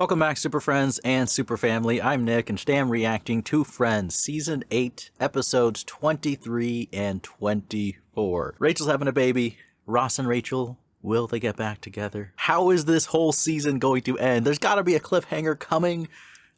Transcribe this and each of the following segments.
Welcome back, Super Friends and Super Family. I'm Nick, and today I'm reacting to Friends, Season 8, Episodes 23 and 24. Rachel's having a baby. Ross and Rachel, will they get back together? How is this whole season going to end? There's gotta be a cliffhanger coming.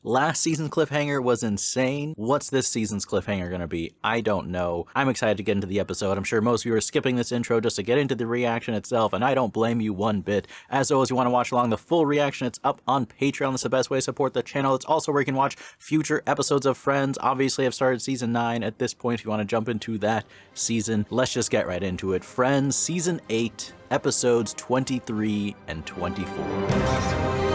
Last season's cliffhanger was insane. What's this season's cliffhanger gonna be? I don't know. I'm excited to get into the episode. I'm sure most of you are skipping this intro just to get into the reaction itself, and I don't blame you one bit. As always, you want to watch along the full reaction, it's up on Patreon. That's the best way to support the channel. It's also where you can watch future episodes of Friends. Obviously, I've started Season 9 at this point if you want to jump into that season. Let's just get right into it. Friends, Season 8, Episodes 23 and 24.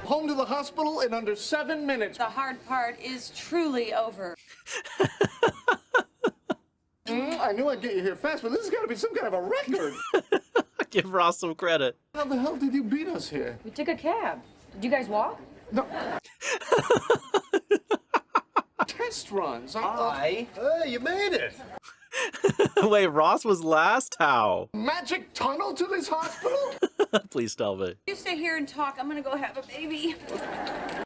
Home to the hospital in under 7 minutes. The hard part is truly over. I knew I'd get you here fast, but this has got to be some kind of a record. Give Ross some credit. How the hell did you beat us here? We took a cab. Did you guys walk? No. Test runs. Hey, you made it. Wait, Ross was last? How? Magic tunnel to this hospital? Please tell me. You stay here and talk. I'm gonna go have a baby.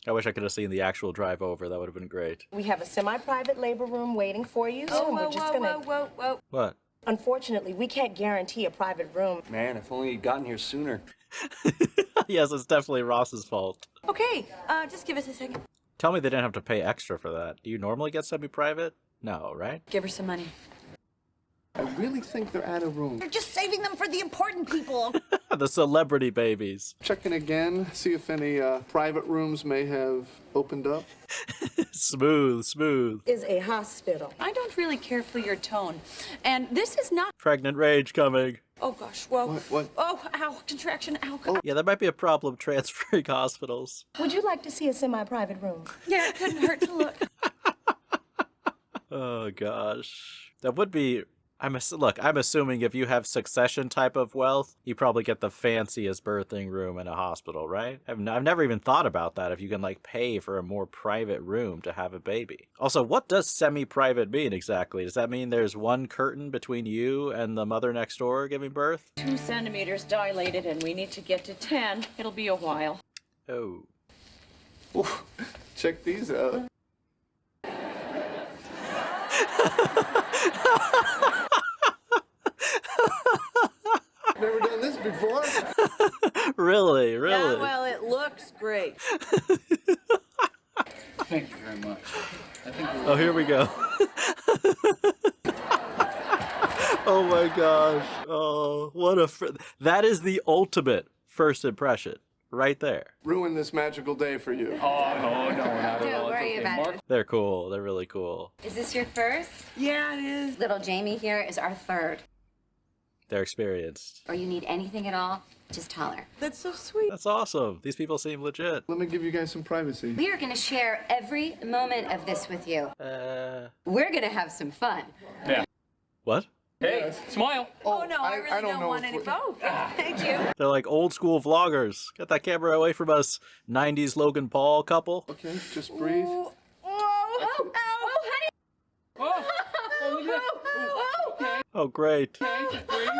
I wish I could have seen the actual drive over. That would have been great. We have a semi-private labor room waiting for you. Oh, we're just gonna... whoa. What? Unfortunately, we can't guarantee a private room. Man, if only you'd gotten here sooner. Yes, it's definitely Ross's fault. Okay, just give us a second. Tell me they didn't have to pay extra for that. Do you normally get semi-private? No, right? Give her some money. I really think they're out of room. You're just saving them for the important people. The celebrity babies. Checking again, see if any private rooms may have opened up. Smooth. Is a hospital. I don't really care for your tone. And this is not... Pregnant rage coming. Oh, gosh, whoa. What? Oh, ow, contraction, ow. Yeah, that might be a problem transferring hospitals. Would you like to see a semi-private room? Yeah, it couldn't hurt to look. Oh, gosh. That would be... Look, I'm assuming if you have Succession type of wealth, you probably get the fanciest birthing room in a hospital, right? I've never even thought about that, if you can, like, pay for a more private room to have a baby. Also, what does semi-private mean exactly? Does that mean there's one curtain between you and the mother next door giving birth? 2 centimeters dilated, and we need to get to 10. It'll be a while. Oh. Ooh, check these out. Never done this before. Really? Yeah, well, it looks great. Thank you very much. I think Oh, here we go. Oh my gosh. Oh, what a... That is the ultimate first impression. Right there. Ruin this magical day for you. Oh, no, not at all. Don't worry about it. They're cool. They're really cool. Is this your first? Yeah, it is. Little Jamie here is our third. They're experienced. Or you need anything at all, just holler. That's so sweet. That's awesome. These people seem legit. Let me give you guys some privacy. We are going to share every moment of this with you. We're going to have some fun. Yeah. What? Hey, smile. Oh, no, I really don't know want if any. we- Oh, thank you. They're like old school vloggers. Get that camera away from us, 90s Logan Paul couple. Okay, just breathe. Oh, oh, honey. Oh, look at that. Okay, Oh, great. okay, breathe.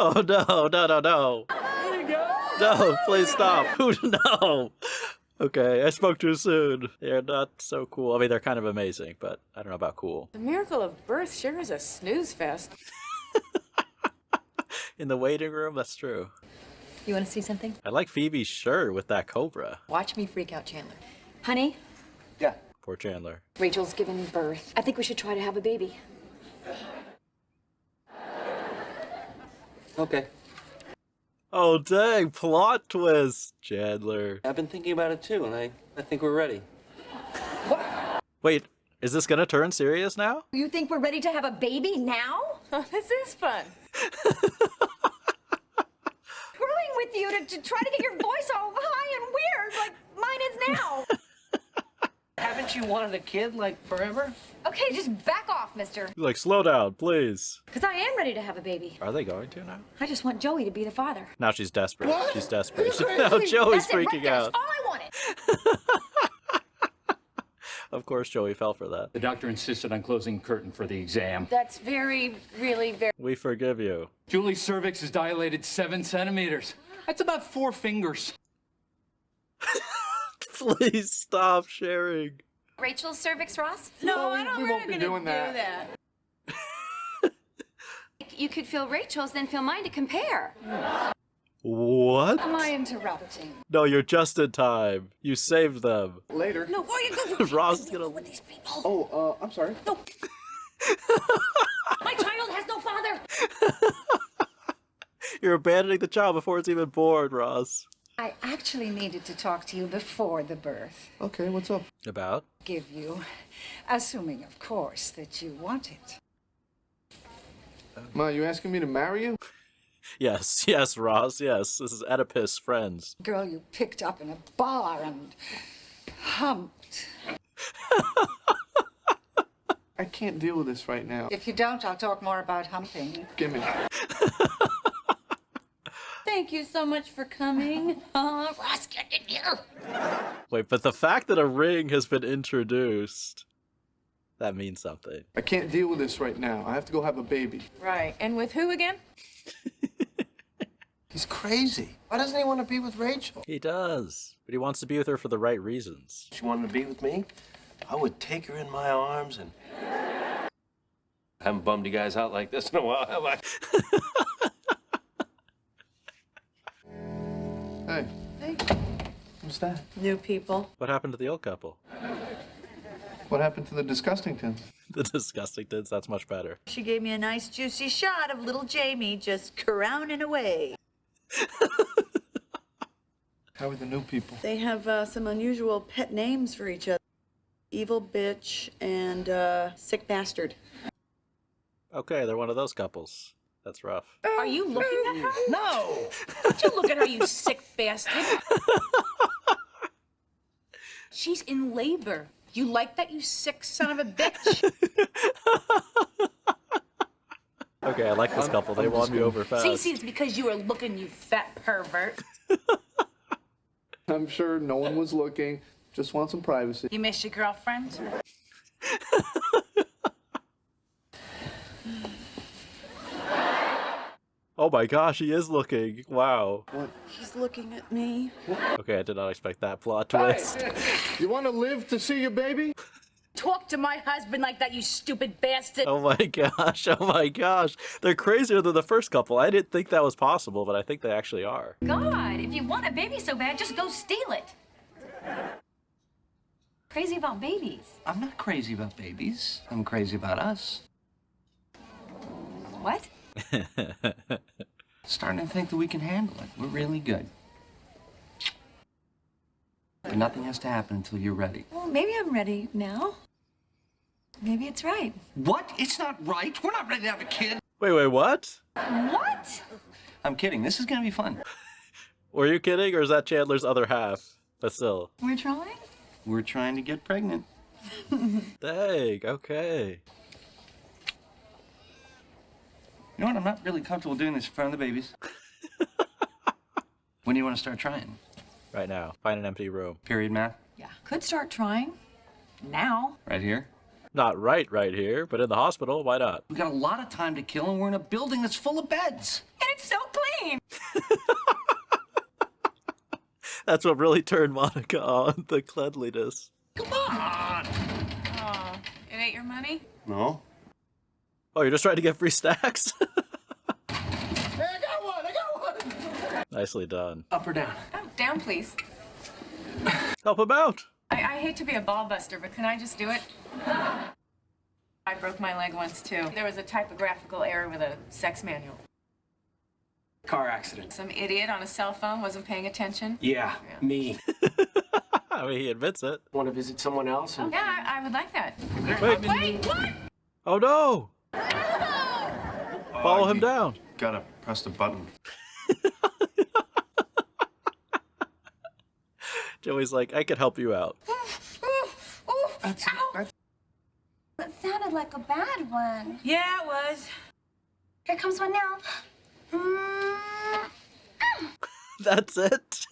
Oh, no. There you go. No, please stop. No. Okay, I spoke too soon. They're not so cool. I mean, they're kind of amazing, but I don't know about cool. The miracle of birth sure is a snooze fest. In the waiting room, that's true. You want to see something? I like Phoebe's shirt with that cobra. Watch me freak out Chandler. Honey, Yeah. Poor Chandler. Rachel's giving birth. I think we should try to have a baby. Okay. Oh, dang, plot twist, Chandler. I've been thinking about it too, and I think we're ready. Wait, is this gonna turn serious now? You think we're ready to have a baby now? Oh, this is fun. Screwing with you to try to get your voice all high and weird like mine is now. Haven't you wanted a kid, like, forever? Okay, just back off, mister. Like, slow down, please. Because I am ready to have a baby. Are they going to now? I just want Joey to be the father. Now she's desperate. What? She's desperate. Are you Now crazy? Joey's That's it, right freaking there. out. That's all I wanted. Of course, Joey fell for that. The doctor insisted on closing the curtain for the exam. That's really very. We forgive you. Julie's cervix is dilated 7 centimeters. That's about 4 fingers. Please stop sharing. Rachel's cervix, Ross? No, we I don't. won't We're not be gonna doing do that. that. You could feel Rachel's, then feel mine to compare. What? Am I interrupting? No, you're just in time. You saved them. Later. No, why you go Ross is gonna. with these people? Oh, I'm sorry. No. My child has no father. You're abandoning the child before it's even born, Ross. I actually needed to talk to you before the birth. Okay, what's up? About? Give you, assuming, of course, that you want it. Ma, you asking me to marry you? Yes, yes, Ross, yes. This is Oedipus Friends. Girl you picked up in a bar and humped. I can't deal with this right now. If you don't, I'll talk more about humping. Gimme. Thank you so much for coming. Ross, get in here. Wait, but the fact that a ring has been introduced, that means something. I can't deal with this right now. I have to go have a baby. Right, and with who again? He's crazy. Why doesn't he want to be with Rachel? He does, but he wants to be with her for the right reasons. She wanted to be with me. I would take her in my arms and... I haven't bummed you guys out like this in a while, have I? Hey. Hey. What's that? New people. What happened to the old couple? What happened to the Disgustingtons? The Disgustingtons, that's much better. She gave me a nice juicy shot of little Jamie just crowning away. How are the new people? They have some unusual pet names for each other. Evil bitch and sick bastard. Okay, they're one of those couples. That's rough. Are you looking at her? No! Don't you look at her, you sick bastard. She's in labor. You like that, you sick son of a bitch? Okay, I like this couple. They won me over fast. See, it's because you were looking, you fat pervert. I'm sure no one was looking. Just want some privacy. You miss your girlfriend? Oh my gosh, he is looking. Wow. He's looking at me. Okay, I did not expect that plot twist. You want to live to see your baby? Talk to my husband like that, you stupid bastard. Oh my gosh, oh my gosh. They're crazier than the first couple. I didn't think that was possible, but I think they actually are. God, if you want a baby so bad, just go steal it. Crazy about babies. I'm not crazy about babies. I'm crazy about us. What? Starting to think that we can handle it. We're really good. But nothing has to happen until you're ready. Well, maybe I'm ready now. Maybe it's right. What? It's not right. We're not ready to have a kid. Wait, what? What? I'm kidding. This is gonna be fun. Were you kidding, or is that Chandler's other half? But still. We're trying? We're trying to get pregnant. Dang, okay. You know what? I'm not really comfortable doing this in front of the babies. When do you want to start trying? Right now, find an empty room. Period math? Yeah. Could start trying. Now. Right here? Not right here, but in the hospital, why not? We got a lot of time to kill, and we're in a building that's full of beds. And it's so clean. That's what really turned Monica on, the cleanliness. Come on! Oh, it ain't your money? No. Oh, you're just trying to get free snacks? Hey, I got one! Nicely done. Up or down? Oh, down, please. Help him out! I hate to be a ball buster, but can I just do it? I broke my leg once, too. There was a typographical error with a sex manual. Car accident. Some idiot on a cell phone wasn't paying attention. Yeah, me. I mean, he admits it. Want to visit someone else? And... Yeah, I would like that. Wait. Wait, what? Oh no! Follow him down. Gotta press the button. Joey's like, I could help you out. That's It sounded like a bad one. Yeah, it was. Here comes one now. That's it.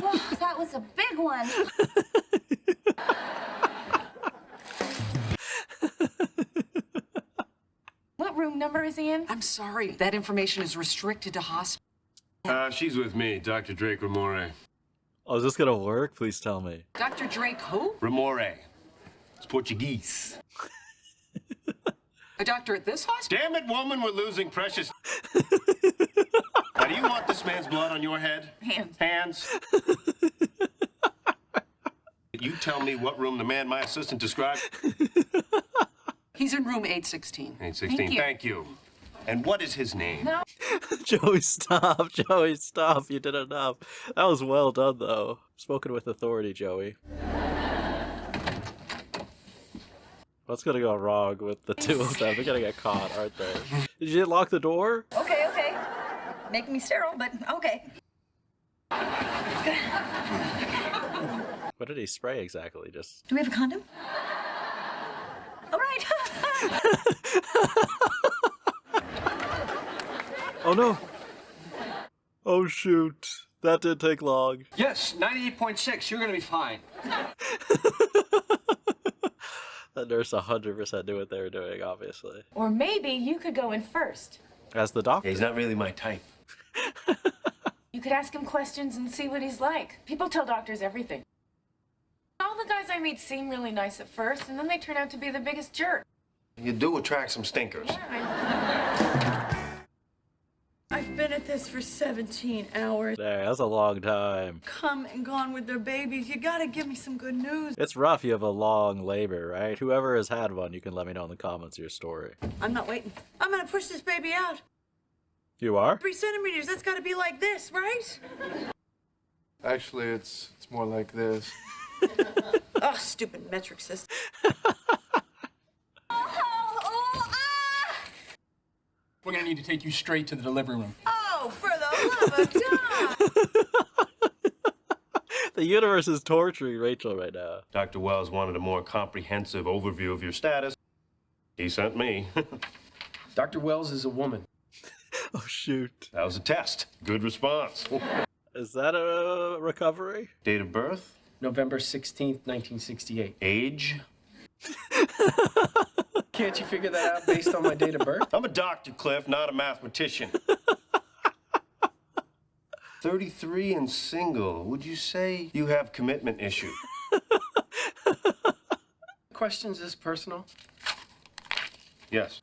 Oh, that was a big one. number is he in? I'm sorry, that information is restricted to hospital. She's with me, Dr. Drake Ramore. Oh, is this gonna work? Please tell me. Dr. Drake who? Ramore. It's Portuguese. A doctor at this hospital? Damn it, woman, we're losing precious. Now, do you want this man's blood on your head? Hands. Hands? You tell me what room the man my assistant described. He's in room 816. 816, thank you. And what is his name? No. Joey, stop. Joey, stop. You did enough. That was well done, though. Spoken with authority, Joey. What's gonna go wrong with the two of them? They're gonna get caught, aren't they? Did you lock the door? Okay, okay. Making me sterile, but okay. What did he spray exactly? Just. Do we have a condom? All right. Oh no! Oh shoot! That did take long. Yes, 98.6. You're gonna be fine. That nurse 100% knew what they were doing, obviously. Or maybe you could go in first. As the doctor. He's not really my type. You could ask him questions and see what he's like. People tell doctors everything. All the guys I meet seem really nice at first, and then they turn out to be the biggest jerk. You do attract some stinkers. I've been at this for 17 hours. There, that's a long time. Come and gone with their babies. You gotta give me some good news. It's rough you have a long labor, right? Whoever has had one, you can let me know in the comments your story. I'm not waiting. I'm gonna push this baby out. You are? 3 centimeters, that's gotta be like this, right? Actually, it's more like this. Oh, stupid metric system. We're gonna need to take you straight to the delivery room. Oh, for the love of God! The universe is torturing Rachel right now. Dr. Wells wanted a more comprehensive overview of your status. He sent me. Dr. Wells is a woman. Oh, shoot. That was a test. Good response. Is that a recovery? Date of birth? November 16th, 1968. Age? Can't you figure that out based on my date of birth? I'm a doctor, Cliff, not a mathematician. 33 and single. Would you say you have commitment issues? Questions this personal? Yes.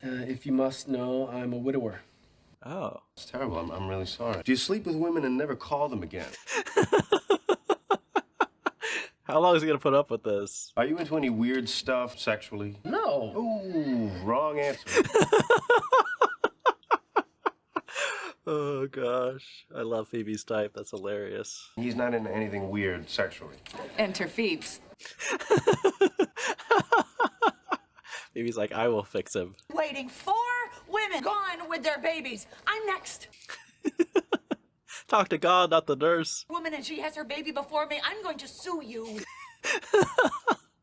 If you must know, I'm a widower. Oh. It's terrible. I'm really sorry. Do you sleep with women and never call them again? How long is he gonna put up with this? Are you into any weird stuff sexually? No. Ooh, wrong answer. Oh, gosh. I love Phoebe's type. That's hilarious. He's not into anything weird sexually. Enter Phoebes. Phoebe's like, I will fix him. Waiting 4 women gone with their babies. I'm next. Talk to God, not the nurse. Woman, and she has her baby before me. I'm going to sue you.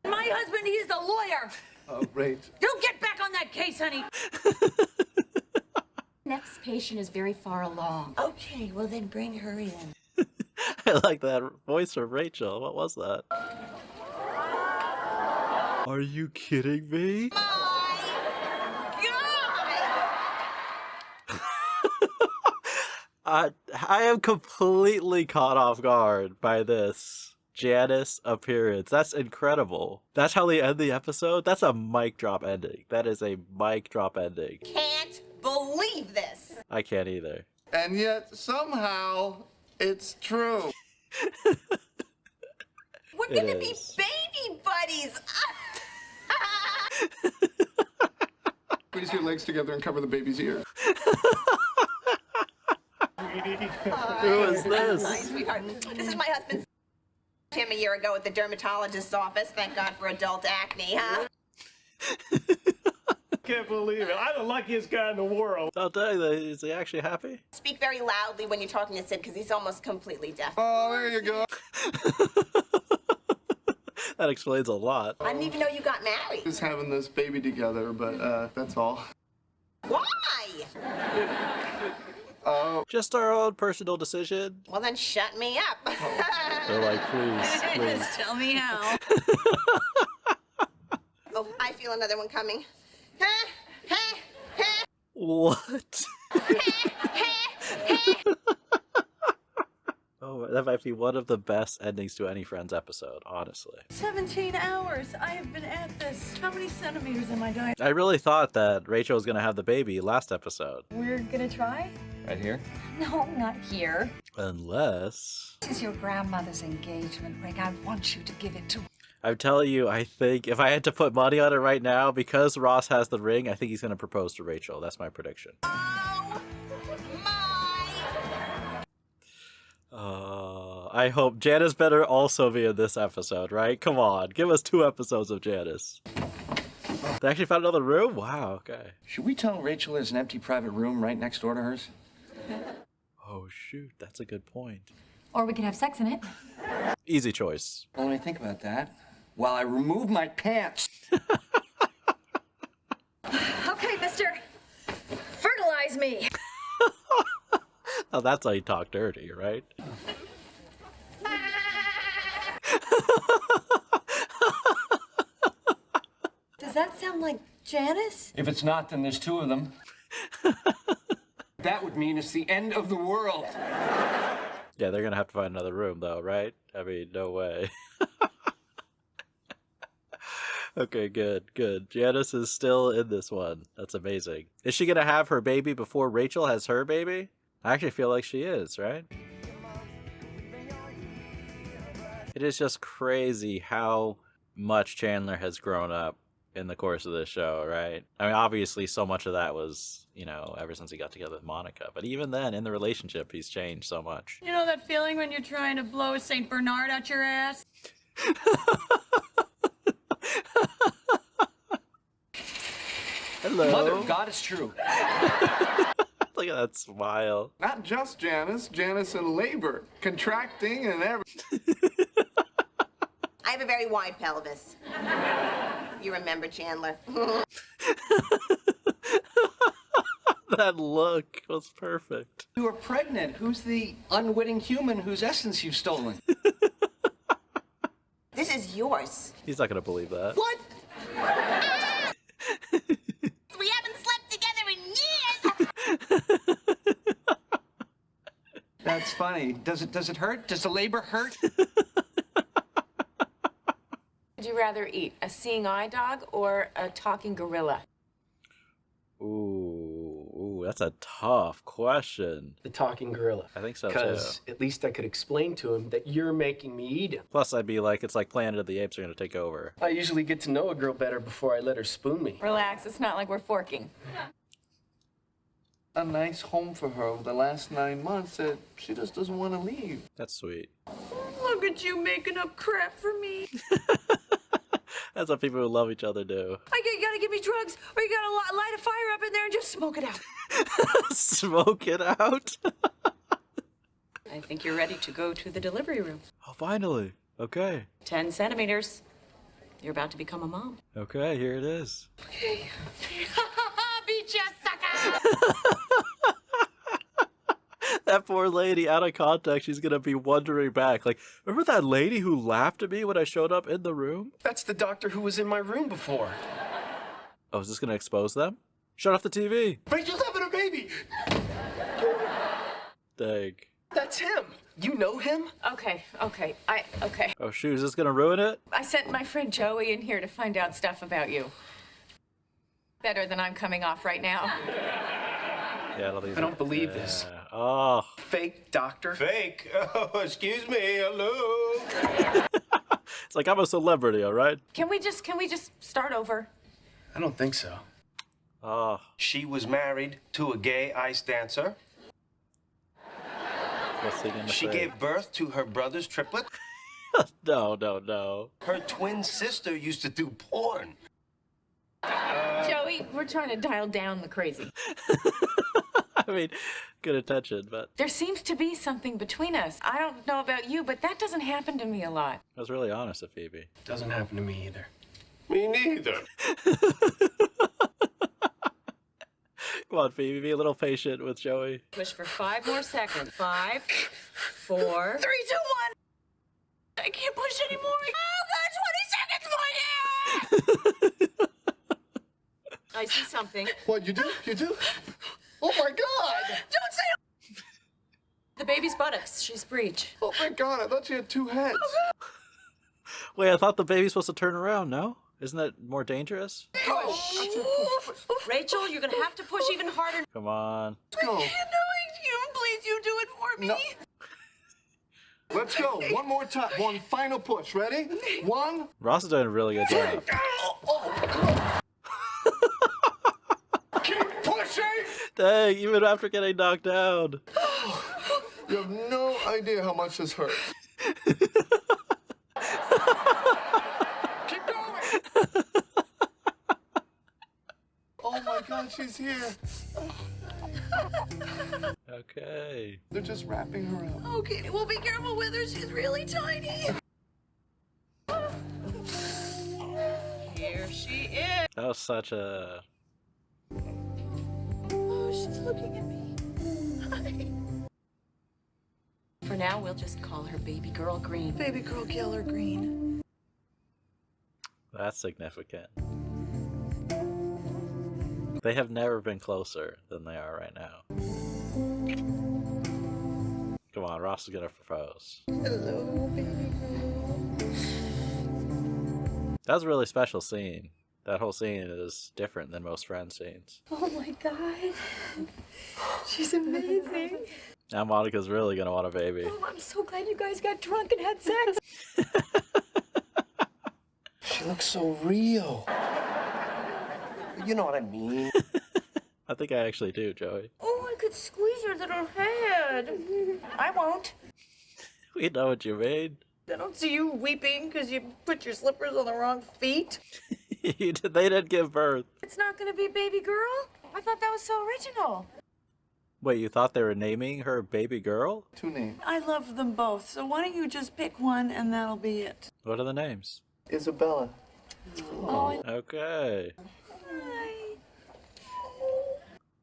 My husband, he is a lawyer. Right. You get back on that case, honey. Next patient is very far along. Okay, well then bring her in. I like that voice from Rachel. What was that? Are you kidding me? I am completely caught off guard by this Janice appearance. That's incredible. That's how they end the episode? That's a mic drop ending. That is a mic drop ending. Can't believe this. I can't either. And yet, somehow, it's true. We're It gonna be is. baby buddies. Squeeze your legs together and cover the baby's ears. Who is this? Hi, sweetheart. This is my husband. Him a year ago at the dermatologist's office. Thank God for adult acne, huh? Can't believe it. I'm the luckiest guy in the world. I'll tell you, is he actually happy? Speak very loudly when you're talking to Sid because he's almost completely deaf. Oh, there you go. That explains a lot. I didn't even know you got married. Just having this baby together, but that's all. Why? Just our own personal decision. Well, then shut me up. They're like, please, please. Just tell me how. Oh, I feel another one coming. What? Oh, that might be one of the best endings to any Friends episode, honestly. 17 hours. I have been at this. How many centimeters am I dying? I really thought that Rachel was gonna have the baby last episode. We're gonna try? Right here? No, not here. Unless... This is your grandmother's engagement ring. I want you to give it to her. I'm telling you, I think if I had to put money on it right now, because Ross has the ring, I think he's gonna propose to Rachel. That's my prediction. I hope Janice better also be in this episode, right? Come on, give us 2 episodes of Janice. They actually found another room? Wow, okay. Should we tell Rachel there's an empty private room right next door to hers? Oh shoot, that's a good point. Or we could have sex in it. Easy choice. Well, let me think about that. While I remove my pants. Okay, mister. Fertilize me. Oh, that's how you talk dirty, right? Does that sound like Janice? If it's not, then there's 2 of them. That would mean it's the end of the world. Yeah, they're gonna have to find another room, though, right? I mean, no way. Okay, good, good. Janice is still in this one. That's amazing. Is she gonna have her baby before Rachel has her baby? I actually feel like she is, right? It is just crazy how much Chandler has grown up in the course of this show, right? I mean, obviously so much of that was, you know, ever since he got together with Monica. But even then, in the relationship, he's changed so much. You know that feeling when you're trying to blow a St. Bernard out your ass? Hello. Mother of God, it's true. Look at that smile. Not just Janice, Janice in labor, contracting and everything. I have a very wide pelvis. You remember, Chandler. That look was perfect. You are pregnant. Who's the unwitting human whose essence you've stolen? This is yours. He's not gonna believe that. What? We haven't slept together in years. That's funny. Does it hurt? Does the labor hurt? Would you rather eat a seeing eye dog or a talking gorilla? Ooh, that's a tough question. The talking gorilla. I think so, Because at least I could explain to him that you're making me eat him. Plus, I'd be like, it's like Planet of the Apes are gonna take over. I usually get to know a girl better before I let her spoon me. Relax, it's not like we're forking. A nice home for her over the last 9 months that she just doesn't want to leave. That's sweet. Look at you making up crap for me. That's what people who love each other do. You gotta give me drugs, or you gotta light a fire up in there and just smoke it out. Smoke it out? I think you're ready to go to the delivery room. Oh, finally. Okay. 10 centimeters. You're about to become a mom. Okay, here it is. Okay. Beat you, sucker! That poor lady, out of context, she's gonna be wondering back. Like, remember that lady who laughed at me when I showed up in the room? That's the doctor who was in my room before. Oh, is this gonna expose them? Shut off the TV. Rachel's having a baby. Dang. That's him. You know him? Okay. Oh shoot, is this gonna ruin it? I sent my friend Joey in here to find out stuff about you. Better than I'm coming off right now. Yeah, I don't believe this. Oh. Fake doctor. Fake? Oh, excuse me. Hello. It's like I'm a celebrity, all right? Can we just start over? I don't think so. Oh. She was married to a gay ice dancer. What's he gonna She say? gave birth to her brother's triplet. No. Her twin sister used to do porn. Joey, we're trying to dial down the crazy. I mean, good attention, but There seems to be something between us. I don't know about you, but that doesn't happen to me a lot. I was really honest with Phoebe. Doesn't happen to me either. Me neither. Come on, Phoebe, be a little patient with Joey. Wish for 5 more seconds. 5, 4, 3, 2, 1. I can't push anymore. Oh, God, 20 seconds more. Yeah! I see something. What, you do? You do? Oh my God! Don't say it! The baby's buttocks. She's breech. Oh my God, I thought she had two heads. Wait, I thought the baby's supposed to turn around, no? Isn't that more dangerous? Rachel, you're gonna have to push even harder. Come on. Let's go. Please, you do it for me. No. Let's go. One more time. One final push. Ready? One. Ross is doing a really good job. Keep pushing. Dang, even after getting knocked down. You have no idea how much this hurt. Keep going. Oh my God, she's here. Okay. They're just wrapping her up. Okay, well, be careful with her. She's really tiny. Here she is. That was such a... Oh, she's looking at me. For now, we'll just call her Baby Girl Green. Baby girl killer Green. That's significant. They have never been closer than they are right now. Come on, Ross is gonna propose. Hello, baby girl. That was a really special scene. That whole scene is different than most Friends scenes. Oh my God. She's amazing. Now Monica's really gonna want a baby. Oh, I'm so glad you guys got drunk and had sex. She looks so real. You know what I mean. I think I actually do, Joey. Oh, I could squeeze her little head. I won't. We know what you mean. I don't see you weeping because you put your slippers on the wrong feet. They didn't give birth. It's not gonna be baby girl? I thought that was so original. Wait, you thought they were naming her baby girl? Two names. I love them both, so why don't you just pick one and that'll be it. What are the names? Isabella. Oh, Okay.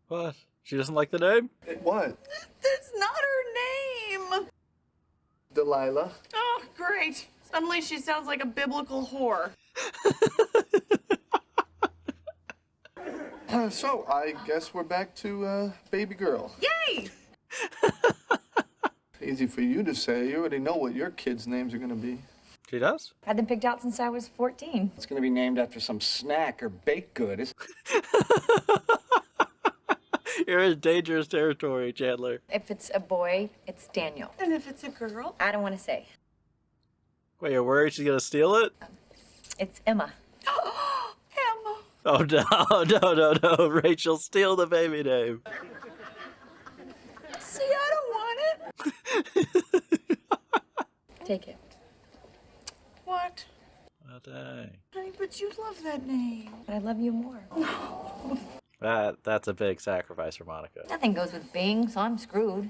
What? She doesn't like the name? What? That's not her name. Delilah. Oh, great. Suddenly she sounds like a biblical whore. So, I guess we're back to baby girl. Yay! Easy for you to say. You already know what your kids' names are going to be. She does? Had them picked out since I was 14. It's gonna be named after some snack or baked good. You're in dangerous territory, Chandler. If it's a boy, it's Daniel. and if it's a girl? I don't want to say. Wait, you're worried she's gonna steal it? It's Emma. Emma. Oh no, no, Rachel, steal the baby name. See, I don't want it. Take it. What? Oh, dang. Honey, but you love that name. But I love you more. That's a big sacrifice for Monica. Nothing goes with Bing, so I'm screwed.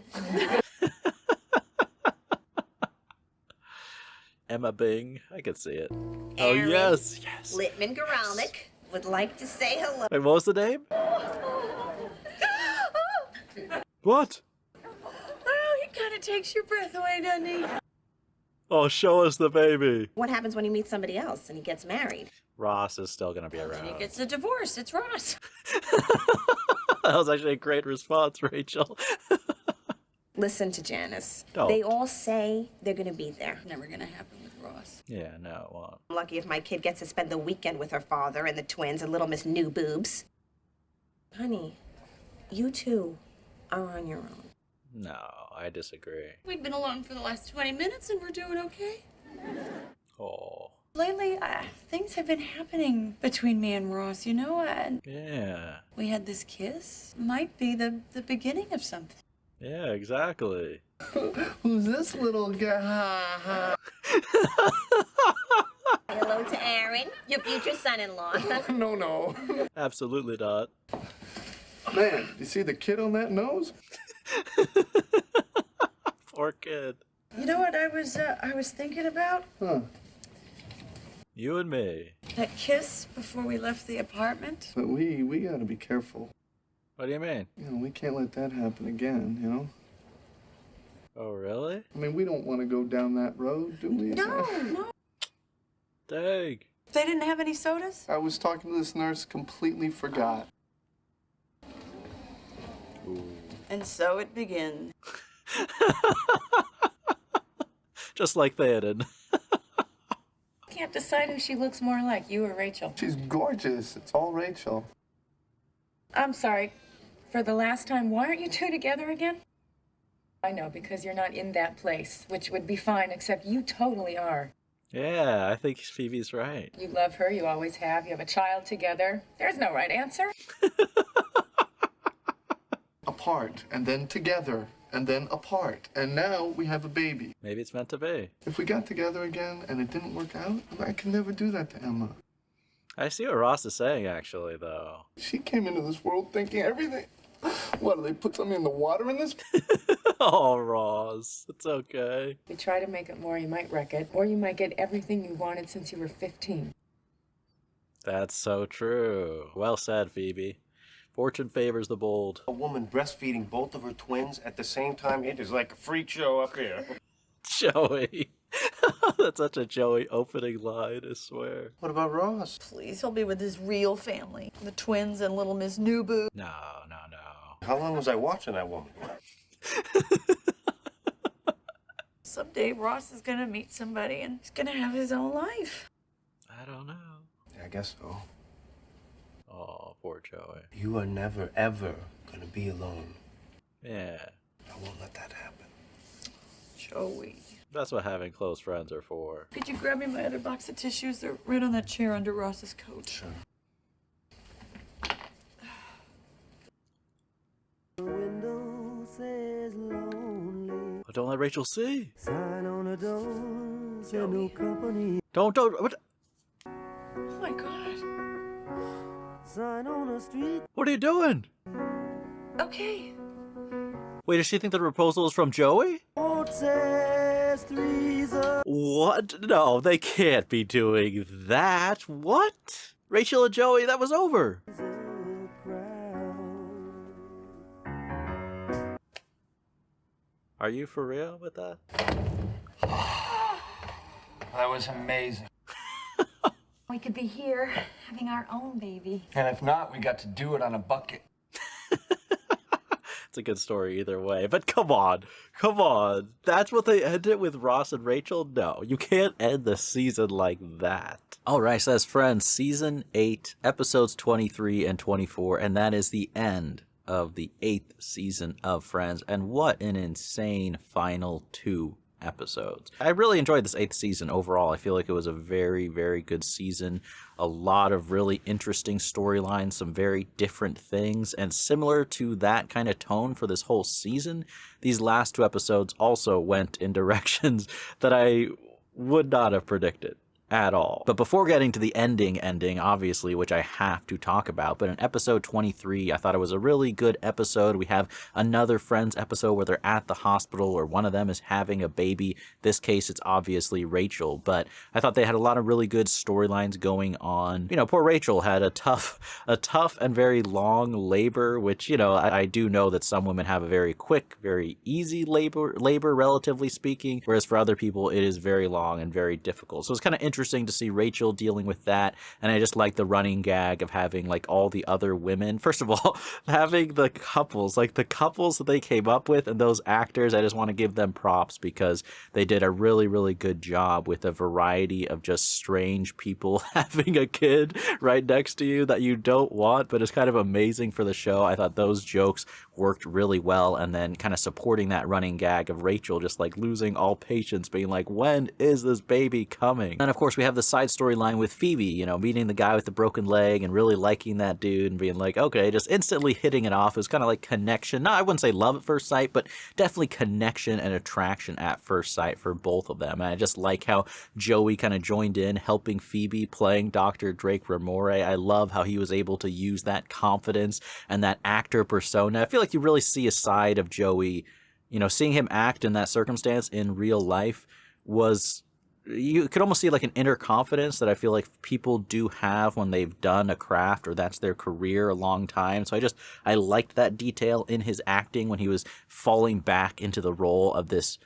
Emma Bing, I could see it. Oh Aaron yes, yes. Littman Goralnik would like to say hello. Wait, what was the name? What? Oh, he kind of takes your breath away, doesn't he? Oh, show us the baby. What happens when he meets somebody else and he gets married? Ross is still gonna be He around. gets a divorce. It's Ross. That was actually a great response, Rachel. Listen to Janice. Don't. They all say they're going to be there. Never gonna happen with Ross. Yeah, no, it won't. I'm lucky if my kid gets to spend the weekend with her father and the twins and little Miss New Boobs. Honey, you two are on your own. No, I disagree. We've been alone for the last 20 minutes and we're doing okay. Oh. Lately, things have been happening between me and Ross, you know? And Yeah. we had this kiss. Might be the beginning of something. Yeah, exactly. Who's this little guy? Hello to Aaron, your future son-in-law. No. Absolutely not. Man, you see the kid on that nose? Poor kid. You know what I was thinking about? Huh. You and me. That kiss before we left the apartment? But we gotta be careful. What do you mean? You know, we can't let that happen again, you know? Oh, really? I mean, we don't want to go down that road, do we? No. Dang. They didn't have any sodas? I was talking to this nurse, completely forgot. And so it began. Just like Theoden. Can't decide who she looks more like, you or Rachel. She's gorgeous. It's all Rachel. I'm sorry. For the last time, why aren't you two together again? I know, because you're not in that place, which would be fine, except you totally are. Yeah, I think Phoebe's right. You love her, you always have, you have a child together. There's no right answer. Apart, and then together, and then apart. And now we have a baby. Maybe it's meant to be. If we got together again and it didn't work out, I could never do that to Emma. I see what Ross is saying, actually, though. She came into this world thinking everything. What, do they put something in the water in this? Oh, Ross. It's okay. If you try to make it more, you might wreck it. Or you might get everything you wanted since you were 15. That's so true. Well said, Phoebe. Fortune favors the bold. A woman breastfeeding both of her twins at the same time, it is like a freak show up here. Joey. That's such a Joey opening line, I swear. What about Ross? Please, he'll be with his real family. The twins and little Miss Nubu. No. How long was I watching that woman? Someday Ross is gonna meet somebody and he's gonna have his own life. I don't know. I guess so. Oh, poor Joey. You are never, ever gonna be alone. Yeah. I won't let that happen. Joey. That's what having close friends are for. Could you grab me my other box of tissues? They're right on that chair under Ross's coat. Sure. Oh, don't let Rachel see. Don't. What? Oh my God. What are you doing? Okay. Wait, does she think the proposal is from Joey? What? No, they can't be doing that. What? Rachel and Joey, that was over. Are you for real with that? That was amazing. We could be here having our own baby. And if not, we got to do it on a bucket. It's a good story either way, but come on. That's what they ended with Ross and Rachel? No, you can't end the season like that. All right, so that's Friends, Season 8, Episodes 23 and 24, and that is the end of the 8th season of Friends, and what an insane final 2 episodes. I really enjoyed this 8th season overall. I feel like it was a very, very good season. A lot of really interesting storylines, some very different things, and similar to that kind of tone for this whole season, these last 2 episodes also went in directions that I would not have predicted at all. But before getting to the ending, obviously, which I have to talk about, but in episode 23, I thought it was a really good episode. We have another Friends episode where they're at the hospital or one of them is having a baby. This case, it's obviously Rachel, but I thought they had a lot of really good storylines going on. You know, poor Rachel had a tough and very long labor, which, you know, I do know that some women have a very quick, very easy labor, relatively speaking, whereas for other people, it is very long and very difficult. So it's kind of interesting to see Rachel dealing with that, and I just like the running gag of having like all the other women. First of all, having the couples that they came up with, and those actors, I just want to give them props because they did a really, really good job with a variety of just strange people having a kid right next to you that you don't want, but it's kind of amazing for the show. I thought those jokes worked really well, and then kind of supporting that running gag of Rachel just like losing all patience, being like, when is this baby coming? And of course we have the side storyline with Phoebe, you know, meeting the guy with the broken leg and really liking that dude and being like, okay, just instantly hitting it off. It was kind of like connection. No, I wouldn't say love at first sight, but definitely connection and attraction at first sight for both of them. And I just like how Joey kind of joined in, helping Phoebe, playing Dr. Drake Ramore. I love how he was able to use that confidence and that actor persona. I feel like you really see a side of Joey, you know, seeing him act in that circumstance in real life was, you could almost see like an inner confidence that I feel like people do have when they've done a craft or that's their career a long time. So I liked that detail in his acting when he was falling back into the role of this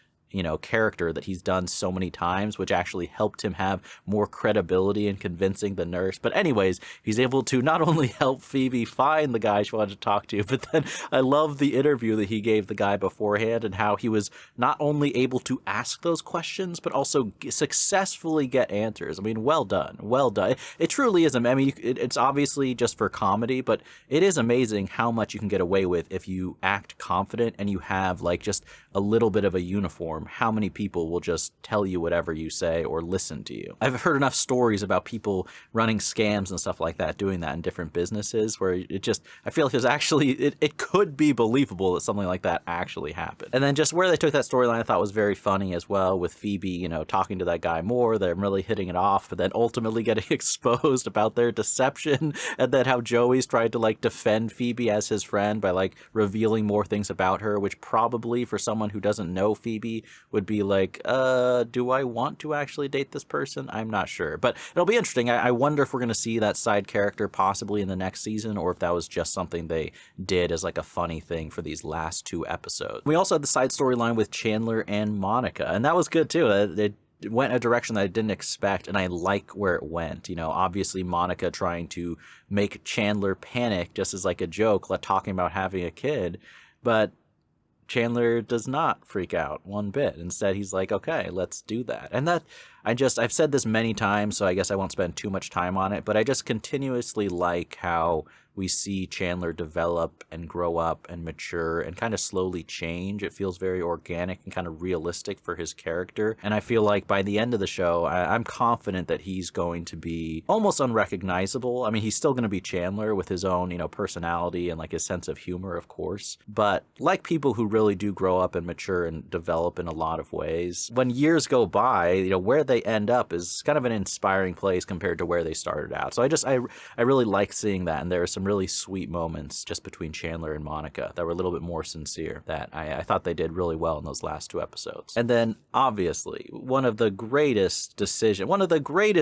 character that he's done so many times, which actually helped him have more credibility in convincing the nurse. But anyways, he's able to not only help Phoebe find the guy she wanted to talk to, but then I love the interview that he gave the guy beforehand and how he was not only able to ask those questions, but also successfully get answers. I mean, well done. Well done. It truly is. I mean, it's obviously just for comedy, but it is amazing how much you can get away with if you act confident and you have like just a little bit of a uniform. How many people will just tell you whatever you say or listen to you? I've heard enough stories about people running scams and stuff like that, doing that in different businesses, where I feel like there's actually, it could be believable that something like that actually happened. And then just where they took that storyline I thought was very funny as well, with Phoebe, talking to that guy more, they're really hitting it off, but then ultimately getting exposed about their deception, and then how Joey's tried to like defend Phoebe as his friend by like revealing more things about her, which probably for someone who doesn't know Phoebe would be like, do I want to actually date this person? I'm not sure, but it'll be interesting. I wonder if we're going to see that side character possibly in the next season, or if that was just something they did as like a funny thing for these last 2 episodes. We also had the side storyline with Chandler and Monica, and that was good too. It went a direction that I didn't expect, and I like where it went. Obviously Monica trying to make Chandler panic just as like a joke, like talking about having a kid, but Chandler does not freak out one bit. Instead, he's like, okay, let's do that. And I've said this many times, so I guess I won't spend too much time on it, but I just continuously like how we see Chandler develop and grow up and mature and kind of slowly change. It feels very organic and kind of realistic for his character. And I feel like by the end of the show, I'm confident that he's going to be almost unrecognizable. I mean, he's still going to be Chandler with his own, personality and like his sense of humor, of course. But like people who really do grow up and mature and develop in a lot of ways, when years go by, where they end up is kind of an inspiring place compared to where they started out. So I really like seeing that. And there are some really sweet moments just between Chandler and Monica that were a little bit more sincere that I thought they did really well in those last 2 episodes. And then obviously one of the greatest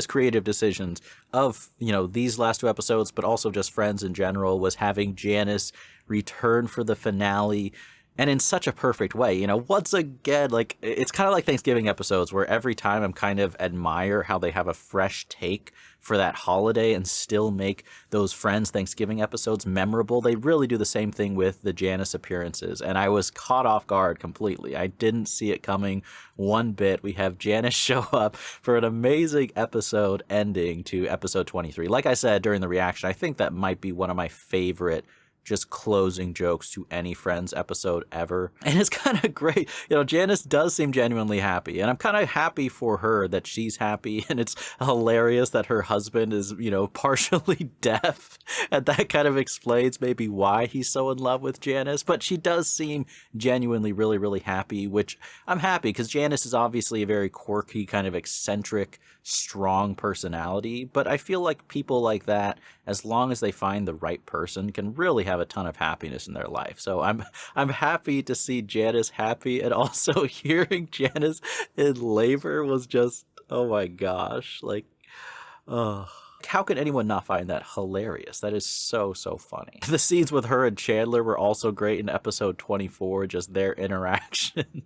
creative decisions of, these last 2 episodes, but also just Friends in general, was having Janice return for the finale. And in such a perfect way, once again, like, it's kind of like Thanksgiving episodes where every time I'm kind of admire how they have a fresh take for that holiday and still make those Friends Thanksgiving episodes memorable. They really do the same thing with the Janice appearances. And I was caught off guard completely. I didn't see it coming one bit. We have Janice show up for an amazing episode ending to episode 23. Like I said during the reaction, I think that might be one of my favorite just closing jokes to any Friends episode ever. And it's kind of great. Janice does seem genuinely happy, and I'm kind of happy for her that she's happy, and it's hilarious that her husband is, partially deaf, and that kind of explains maybe why he's so in love with Janice, but she does seem genuinely really, really happy, which I'm happy, because Janice is obviously a very quirky, kind of eccentric, strong personality, but I feel like people like that, as long as they find the right person, can really have a ton of happiness in their life. So I'm happy to see Janice happy, and also hearing Janice in labor was just, oh my gosh, like, how could anyone not find that hilarious? That is so funny. The scenes with her and Chandler were also great in episode 24, just their interactions.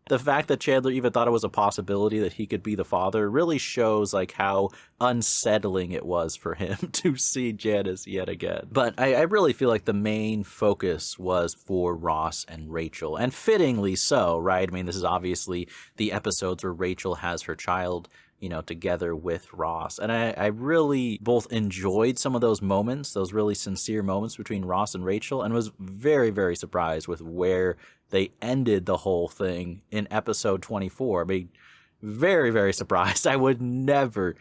The fact that Chandler even thought it was a possibility that he could be the father really shows like how unsettling it was for him to see Janice yet again. But I really feel like the main focus was for Ross and Rachel, and fittingly so, right? I mean, this is obviously the episodes where Rachel has her child, together with Ross. And I really both enjoyed some of those moments, those really sincere moments between Ross and Rachel, and was very, very surprised with where they ended the whole thing in episode 24. I mean, very, very surprised. I would never,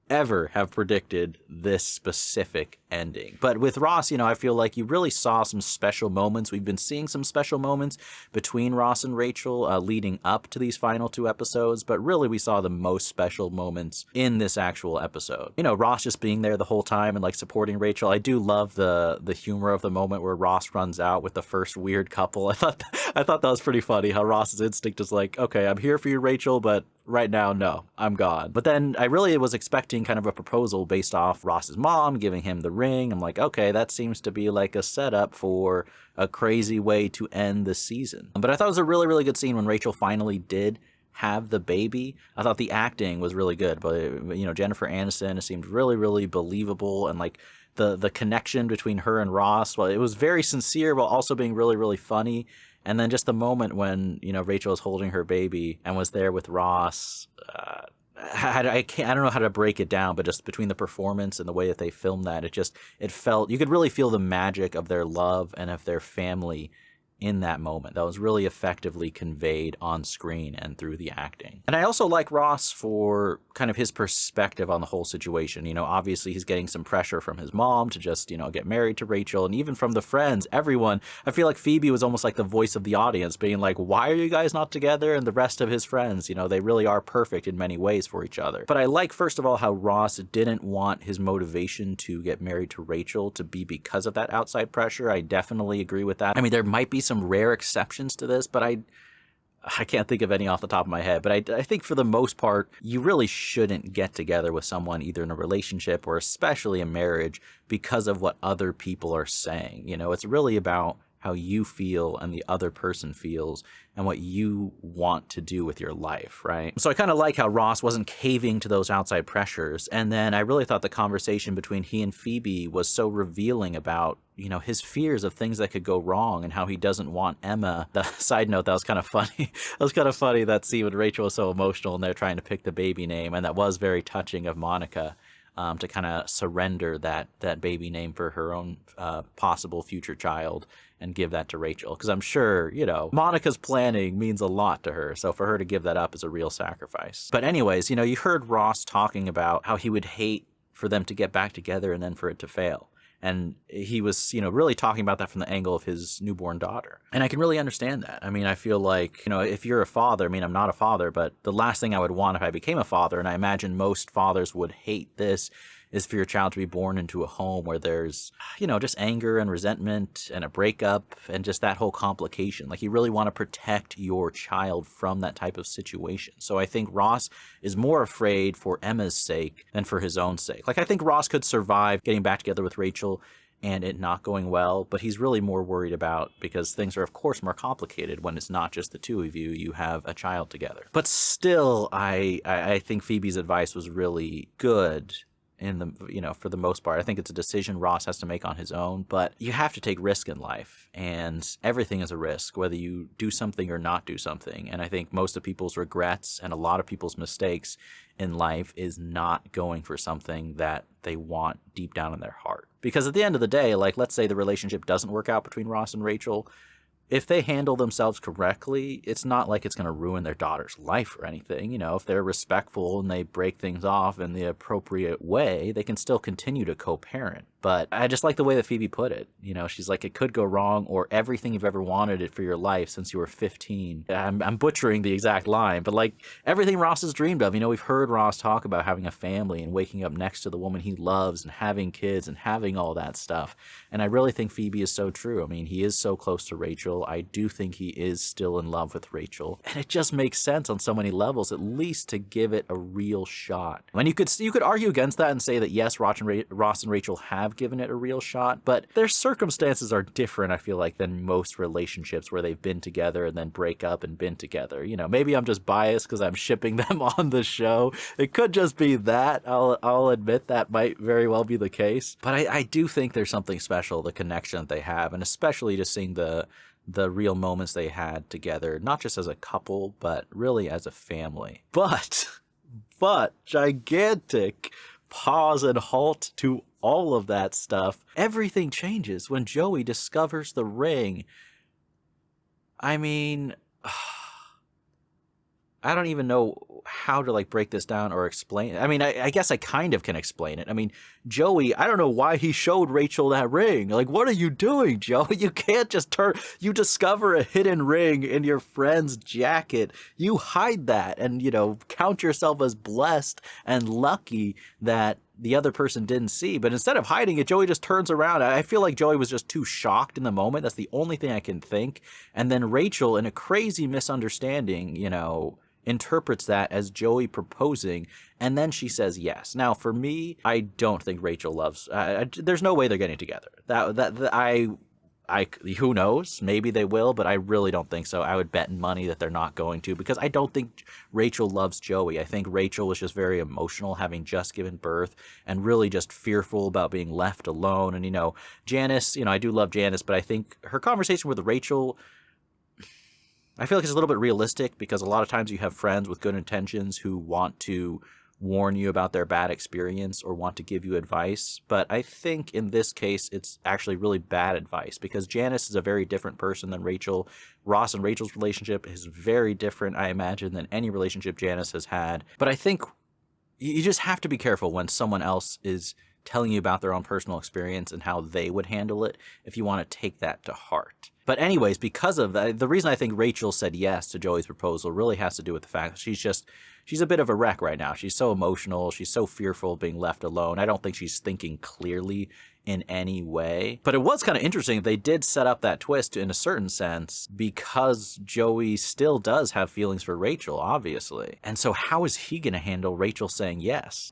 ever have predicted this specific ending. But with Ross, I feel like you really saw some special moments. We've been seeing some special moments between Ross and Rachel leading up to these final 2 episodes, but really we saw the most special moments in this actual episode. Ross just being there the whole time and like supporting Rachel. I do love the humor of the moment where Ross runs out with the first weird couple. I thought that was pretty funny, how Ross's instinct is like, okay, I'm here for you, Rachel, but right now, no, I'm gone. But then I really was expecting kind of a proposal based off Ross's mom giving him the ring. I'm like, okay, that seems to be like a setup for a crazy way to end the season. But I thought it was a really, really good scene when Rachel finally did have the baby. I thought the acting was really good, but you know, Jennifer Aniston seemed really, really believable, and like the connection between her and Ross, well, it was very sincere while also being really, really funny. And then just the moment when, you know, Rachel was holding her baby and was there with Ross, I don't know how to break it down, but just between the performance and the way that they filmed that, it felt, you could really feel the magic of their love and of their family in that moment. That was really effectively conveyed on screen and through the acting. And I also like Ross for kind of his perspective on the whole situation. You know, obviously he's getting some pressure from his mom to just, you know, get married to Rachel, and even from the friends, everyone. I feel like Phoebe was almost like the voice of the audience, being like, why are you guys not together? And the rest of his friends, you know, they really are perfect in many ways for each other. But I like, first of all, how Ross didn't want his motivation to get married to Rachel to be because of that outside pressure. I definitely agree with that. I mean, there might be some rare exceptions to this, but I can't think of any off the top of my head. But I think for the most part, you really shouldn't get together with someone either in a relationship or especially a marriage because of what other people are saying. You know, it's really about how you feel and the other person feels and what you want to do with your life, right? So I kind of like how Ross wasn't caving to those outside pressures. And then I really thought the conversation between he and Phoebe was so revealing about, you know, his fears of things that could go wrong and how he doesn't want Emma. The side note, that was kind of funny. That was kind of funny, that scene when Rachel was so emotional and they're trying to pick the baby name. And that was very touching of Monica. To kind of surrender that baby name for her own possible future child and give that to Rachel. Because I'm sure, you know, Monica's planning means a lot to her. So for her to give that up is a real sacrifice. But anyways, you know, you heard Ross talking about how he would hate for them to get back together and then for it to fail. And he was, you know, really talking about that from the angle of his newborn daughter. And I can really understand that. I mean, I feel like, you know, if you're a father, I mean, I'm not a father, but the last thing I would want if I became a father, and I imagine most fathers would hate this, is for your child to be born into a home where there's, you know, just anger and resentment and a breakup and just that whole complication. Like, you really want to protect your child from that type of situation. So I think Ross is more afraid for Emma's sake than for his own sake. Like, I think Ross could survive getting back together with Rachel and it not going well, but he's really more worried about, because things are of course more complicated when it's not just the two of you, you have a child together. But still, I think Phoebe's advice was really good. In the, you know, for the most part, I think it's a decision Ross has to make on his own, but you have to take risk in life, and everything is a risk, whether you do something or not do something. And I think most of people's regrets and a lot of people's mistakes in life is not going for something that they want deep down in their heart. Because at the end of the day, like, let's say the relationship doesn't work out between Ross and Rachel, if they handle themselves correctly, it's not like it's going to ruin their daughter's life or anything. You know, if they're respectful and they break things off in the appropriate way, they can still continue to co-parent. But I just like the way that Phoebe put it. You know, she's like, it could go wrong, or everything you've ever wanted it for your life since you were 15. I'm butchering the exact line, but like everything Ross has dreamed of. You know, we've heard Ross talk about having a family and waking up next to the woman he loves and having kids and having all that stuff. And I really think Phoebe is so true. I mean, he is so close to Rachel. I do think he is still in love with Rachel. And it just makes sense on so many levels, at least to give it a real shot. And you could argue against that and say that yes, Ross and Rachel have given it a real shot, but their circumstances are different, I feel like, than most relationships where they've been together and then break up and been together. You know, maybe I'm just biased because I'm shipping them on the show. It could just be that. I'll admit that might very well be the case. But I do think there's something special, the connection that they have, and especially just seeing the real moments they had together, not just as a couple, but really as a family. But gigantic pause and halt to all of that stuff. Everything changes when Joey discovers the ring. I mean, I don't even know how to like break this down or explain it. I mean, I guess I kind of can explain it. I mean, Joey, I don't know why he showed Rachel that ring. Like, what are you doing, Joey? You can't just you discover a hidden ring in your friend's jacket. You hide that and, you know, count yourself as blessed and lucky that the other person didn't see. But instead of hiding it, Joey just turns around. I feel like Joey was just too shocked in the moment. That's the only thing I can think. And then Rachel, in a crazy misunderstanding, you know, interprets that as Joey proposing, and then she says yes. Now, for me, I don't think Rachel loves. There's no way they're getting together. Who knows? Maybe they will, but I really don't think so. I would bet money that they're not going to, because I don't think Rachel loves Joey. I think Rachel was just very emotional, having just given birth, and really just fearful about being left alone. And, Janice, I do love Janice, but I think her conversation with Rachel, I feel like it's a little bit realistic, because a lot of times you have friends with good intentions who want to warn you about their bad experience or want to give you advice. But I think in this case, it's actually really bad advice, because Janice is a very different person than Rachel. Ross and Rachel's relationship is very different, I imagine, than any relationship Janice has had. But I think you just have to be careful when someone else is telling you about their own personal experience and how they would handle it, if you want to take that to heart. But anyways, because of that, the reason I think Rachel said yes to Joey's proposal really has to do with the fact that she's a bit of a wreck right now. She's so emotional. She's so fearful of being left alone. I don't think she's thinking clearly in any way. But it was kind of interesting. They did set up that twist in a certain sense, because Joey still does have feelings for Rachel, obviously. And so how is he going to handle Rachel saying yes?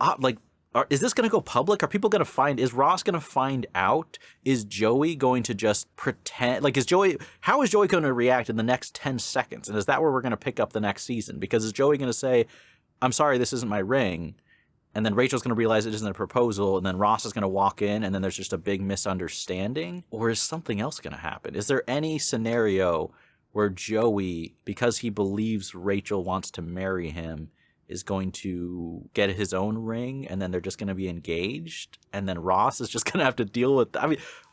Is this going to go public? Are people going to is Ross going to find out? Is Joey going to just pretend? How is Joey going to react in the next 10 seconds? And is that where we're going to pick up the next season? Because is Joey going to say, I'm sorry, this isn't my ring? And then Rachel's going to realize it isn't a proposal, and then Ross is going to walk in, and then there's just a big misunderstanding? Or is something else going to happen? Is there any scenario where Joey, because he believes Rachel wants to marry him, is going to get his own ring, and then they're just going to be engaged, and then Ross is just going to have to deal with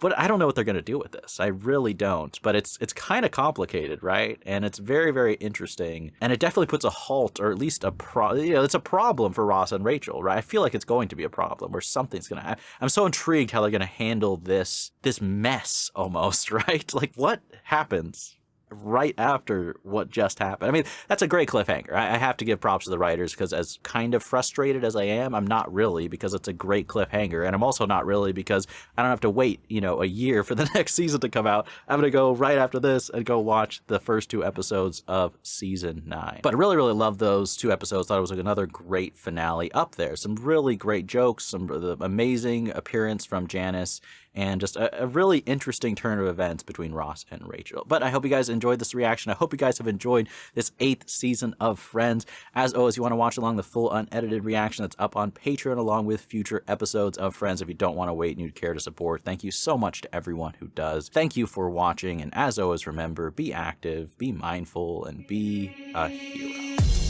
but I don't know what they're going to do with this. I really don't. But it's kind of complicated, right? And it's very, very interesting, and it definitely puts a halt, or at least it's a problem for Ross and Rachel, right? I feel like it's going to be a problem where something's going to happen. I'm so intrigued how they're going to handle this mess almost, right? Like, what happens right after what just happened? I mean, that's a great cliffhanger. I have to give props to the writers, because as kind of frustrated as I am, I'm not really, because it's a great cliffhanger. And I'm also not really, because I don't have to wait, a year for the next season to come out. I'm going to go right after this and go watch the first 2 episodes of season 9. But I really, really love those 2 episodes. Thought it was another great finale up there. Some really great jokes, some amazing appearance from Janice, and just a really interesting turn of events between Ross and Rachel. But I hope you guys enjoyed this reaction. I hope you guys have enjoyed this 8th season of Friends. As always, you want to watch along the full unedited reaction that's up on Patreon, along with future episodes of Friends if you don't want to wait and you'd care to support. Thank you so much to everyone who does. Thank you for watching, and as always, remember, be active, be mindful, and be a hero.